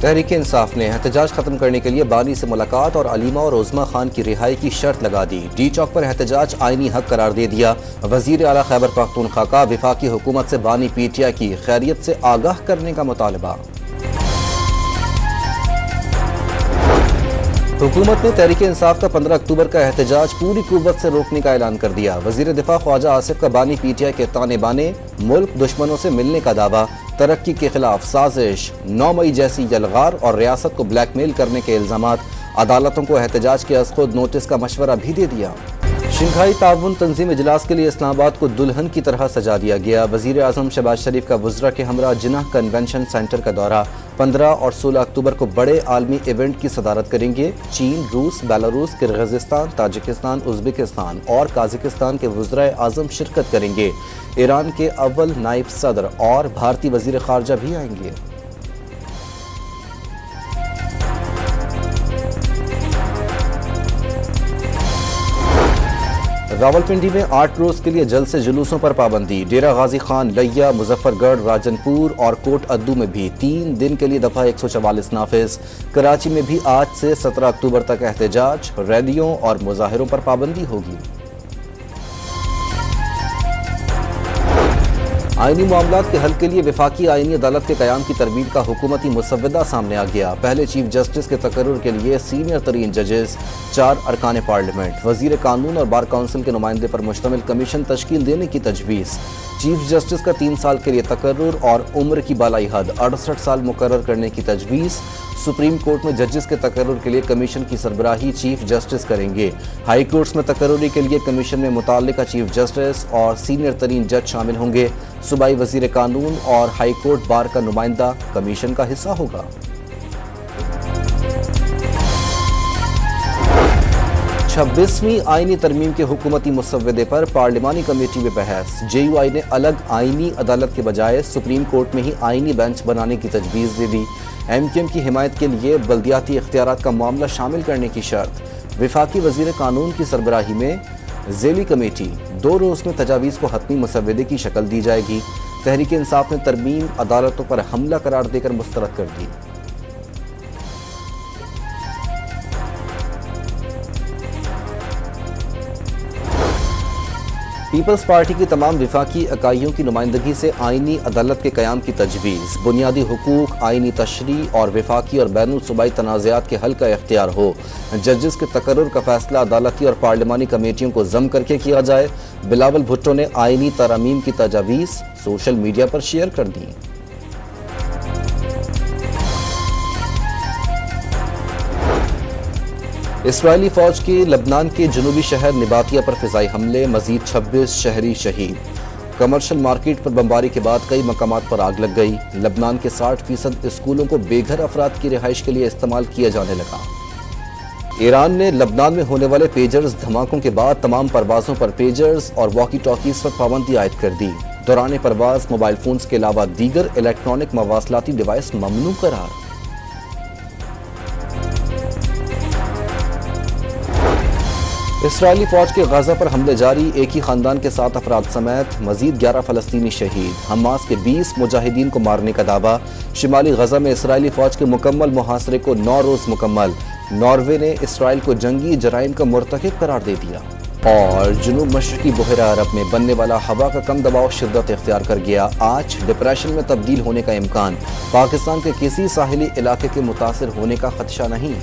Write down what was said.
تحریک انصاف نے احتجاج ختم کرنے کے لیے بانی سے ملاقات اور علیمہ اور عظمیٰ خان کی رہائی کی شرط لگا دی۔ ڈی چوک پر احتجاج آئینی حق قرار دے دیا۔ وزیر اعلیٰ خیبر پختونخوا کا وفاقی حکومت سے بانی پی ٹی آئی کی خیریت سے آگاہ کرنے کا مطالبہ۔ حکومت نے تحریک انصاف کا 15 اکتوبر کا احتجاج پوری قوت سے روکنے کا اعلان کر دیا۔ وزیر دفاع خواجہ آصف کا بانی پی ٹی آئی کے تانے بانے، ملک دشمنوں سے ملنے کا دعویٰ، ترقی کے خلاف سازش، 9 مئی جیسی یلغار اور ریاست کو بلیک میل کرنے کے الزامات۔ عدالتوں کو احتجاج کے از خود نوٹس کا مشورہ بھی دے دیا۔ شنگھائی تعاون تنظیم اجلاس کے لیے اسلام آباد کو دلہن کی طرح سجا دیا گیا۔ وزیر اعظم شہباز شریف کا وزراء کے ہمراہ جناح کنونشن سینٹر کا دورہ 15 اور 16 اکتوبر کو بڑے عالمی ایونٹ کی صدارت کریں گے۔ چین، روس، بیلاروس، کرغزستان، تاجکستان، ازبکستان اور قازقستان کے وزراء اعظم شرکت کریں گے۔ ایران کے اول نائب صدر اور بھارتی وزیر خارجہ بھی آئیں گے۔ راولپنڈی میں 8 روز کے لیے جلسے جلوسوں پر پابندی۔ ڈیرہ غازی خان، لیا، مظفر گڑھ، راجن پور اور کوٹ ادو میں بھی 3 دن کے لیے دفعہ 144 نافذ۔ کراچی میں بھی آج سے 17 اکتوبر تک احتجاج، ریلیوں اور مظاہروں پر پابندی ہوگی۔ آئینی معاملات کے حل کے لیے وفاقی آئینی عدالت کے قیام کی ترمیم کا حکومتی مسودہ سامنے آ گیا۔ پہلے چیف جسٹس کے تقرر کے لیے سینئر ترین ججز، 4 ارکان پارلیمنٹ، وزیر قانون اور بار کونسل کے نمائندے پر مشتمل کمیشن تشکیل دینے کی تجویز۔ چیف جسٹس کا 3 سال کے لیے تقرر اور عمر کی بالائی حد 68 سال مقرر کرنے کی تجویز۔ سپریم کورٹ میں ججز کے تقرر کے لیے کمیشن کی سربراہی چیف جسٹس کریں گے۔ ہائی کورٹس میں تقرری کے لیے کمیشن میں متعلقہ چیف جسٹس اور سینئر ترین جج شامل ہوں گے۔ صوبائی وزیر قانون اور ہائی کورٹ بار کا نمائندہ کمیشن کا حصہ ہوگا۔ 26ویں آئینی ترمیم کے حکومتی مسودے پر پارلیمانی کمیٹی میں بحث۔ جے یو آئی نے الگ آئینی عدالت کے بجائے سپریم کورٹ میں ہی آئینی بینچ بنانے کی تجویز دے دی۔ ایم کیو ایم کی حمایت کے لیے بلدیاتی اختیارات کا معاملہ شامل کرنے کی شرط۔ وفاقی وزیر قانون کی سربراہی میں ذیلی کمیٹی 2 روز میں تجاویز کو حتمی مسودے کی شکل دی جائے گی۔ تحریک انصاف نے ترمیم عدالتوں پر حملہ قرار دے کر مسترد کر دی۔ پیپلز پارٹی کی تمام وفاقی اکائیوں کی نمائندگی سے آئینی عدالت کے قیام کی تجویز۔ بنیادی حقوق، آئینی تشریح اور وفاقی اور بین الصوبائی تنازعات کے حل کا اختیار ہو۔ ججز کے تقرر کا فیصلہ عدالتی اور پارلیمانی کمیٹیوں کو ضم کر کے کیا جائے۔ بلاول بھٹو نے آئینی ترامیم کی تجاویز سوشل میڈیا پر شیئر کر دی۔ اسرائیلی فوج کی لبنان کے جنوبی شہر نباتیہ پر فضائی حملے، مزید 26 شہری شہید۔ کمرشل مارکیٹ پر بمباری کے بعد کئی مقامات پر آگ لگ گئی۔ لبنان کے 60% اسکولوں کو بے گھر افراد کی رہائش کے لیے استعمال کیا جانے لگا۔ ایران نے لبنان میں ہونے والے پیجرز دھماکوں کے بعد تمام پروازوں پر پیجرز اور واکی ٹاکیز پر پابندی عائد کر دی۔ دوران پرواز موبائل فونز کے علاوہ دیگر الیکٹرانک مواصلاتی ڈیوائس ممنوع قرار۔ اسرائیلی فوج کے غزہ پر حملے جاری، ایک ہی خاندان کے 7 افراد سمیت مزید 11 فلسطینی شہید۔ حماس کے 20 مجاہدین کو مارنے کا دعویٰ۔ شمالی غزہ میں اسرائیلی فوج کے مکمل محاصرے کو 9 روز مکمل۔ ناروے نے اسرائیل کو جنگی جرائم کا مرتکب قرار دے دیا۔ اور جنوب مشرقی بحیرہ عرب میں بننے والا ہوا کا کم دباؤ شدت اختیار کر گیا۔ آج ڈپریشن میں تبدیل ہونے کا امکان۔ پاکستان کے کسی ساحلی علاقے کے متاثر ہونے کا خدشہ نہیں۔